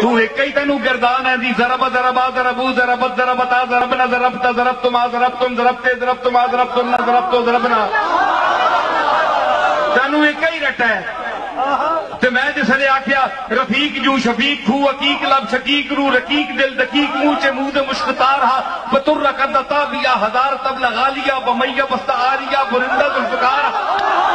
تو ایک ہی تینو گردان ہے دی ضرب ضربا ضربو ضربت ضربتا ضربنا ضربتا ضربتما ضربتم ضربتے ضربتما ضربتم ضربتو ضربنا تینو ایک ہی رٹا ہے تو میں جس نے آکھیا رفیق جو شفیق کھو حقیق لب شقیق رو رقیق دل دقیق موچے مود مشکتار ہا بطر رکردتا بیا ہزار تب لغالیا بمیہ بستعاریا برندہ ذوالفقار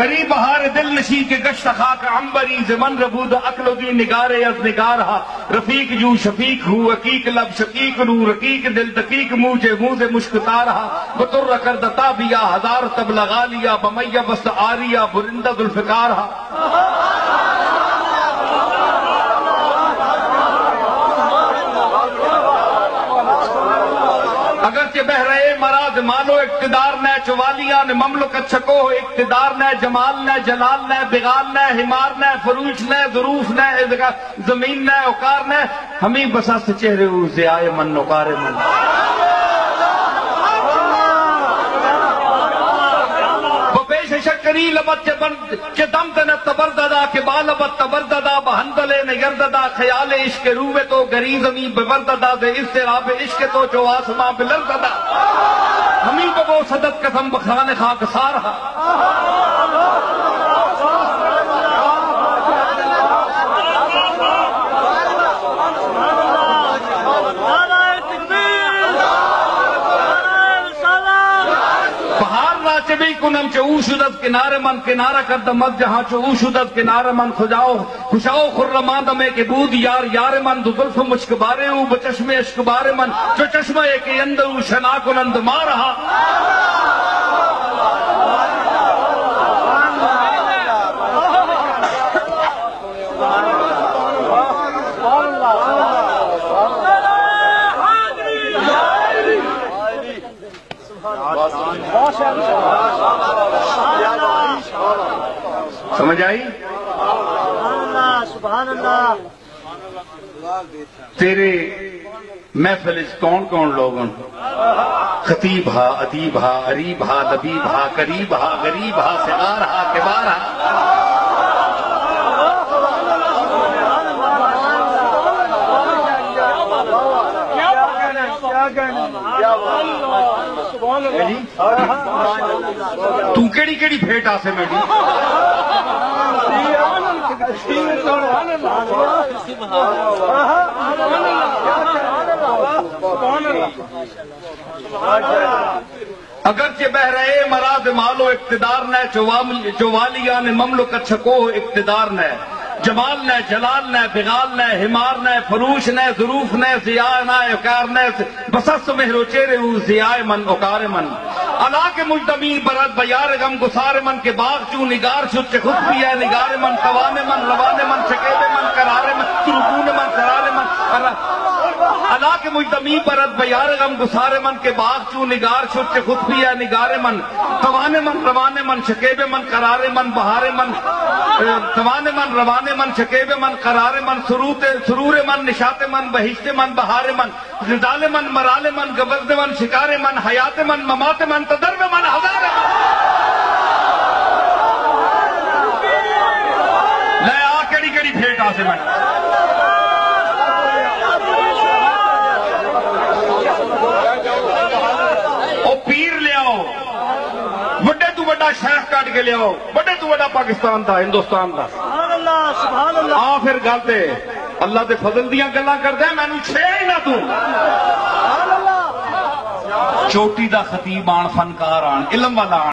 غریب بہار دل نشی کے گشت خاک عنبری زمن ربود اکل دی نگار از نگارہا رفیق جو شفیق ہو حقیق لب شقیق رو رقیق دل دقیق موجے موز مشکتارہا بطر کردتا بیا ہزار تب لغالیا بمیہ بست آریا برندہ ذوالفقارہا اگرچہ بہ رہے مراد مالو اقتدار نہ چوالیاں نے مملکت چھکو اقتدار نہ جمال نہ جلال نہ بغال نہ حمار نہ فروش نہ ظروف نہ زمین نہ اوکار نہ ہمیں بساست چہرے ہو زیائے من نکار من شکری لبت کے دم تنت تبرددا کے بالبت تبرددا بہندلے نگرددا خیال عشق روے تو گریزمی ببرددا دے استراب عشق تو جو آسماں بلرددا ہمیں ببو صدت قسم بخان خاک سارہا چبی کنم چو شدت کنار من کنارہ کرد مد جہاں چو شدت کنار من خوشاؤ خرمان دمے کے بود یار یار من دو ظلف مشک بارے ہوں بچشم عشق بارے من چو چشمہ ایک اندر شنا کنند مارہا سمجھ آئی؟ سبحان اللہ تیرے محفل کون کون لوگوں خطیب ہا ادیب ہا عریب ہا لبیب ہا قریب ہا غریب ہا صغار ہا کبار ہا تو کیڑی کیڑی پھیٹ آسے میں اگرچہ بہ رہے مراد مالو اقتدار نہ چوالیاں نے مملکت چھکو اقتدار نہ جمال نہ جلال نہ بغال نہ حمار نہ فروش نہ ظروف نہ ضیاء نہ اکار نہ بسست مہرو چہرے ہو ضیاء من اکار من علا کے مجدمین برد بیار غم گسار من کے باغ چوں نگار شد چے خود بھی ہے نگار من توان من روان من شکیب من قرار من ترکون من قرار من علا کے مجدمین برد بیار غم گسار من کے باغ چوں نگار شد چے خود بھی ہے نگار من توان من روان من شکیب من قرار من بہار من توان من روان من شکیب من قرار من سرور من نشات من بہشت من بہار من زدال من مرال من گبزد من شکار من حیات من ممات من تدرب من ہزار من لے آ کڑی کڑی پھیٹ آسے من او پیر لے آؤ بڑے تو بڑا شیخ کاٹ کے لے آؤ بڑے تو بڑا پاکستان تھا ہندوستان تھا سبحان اللہ آ پھر گلتے اللہ دے فضل دیاں گلاں کر دے میں نو چھے نہ تو چوٹی دا خطیب آن فنکار آن علم والا آن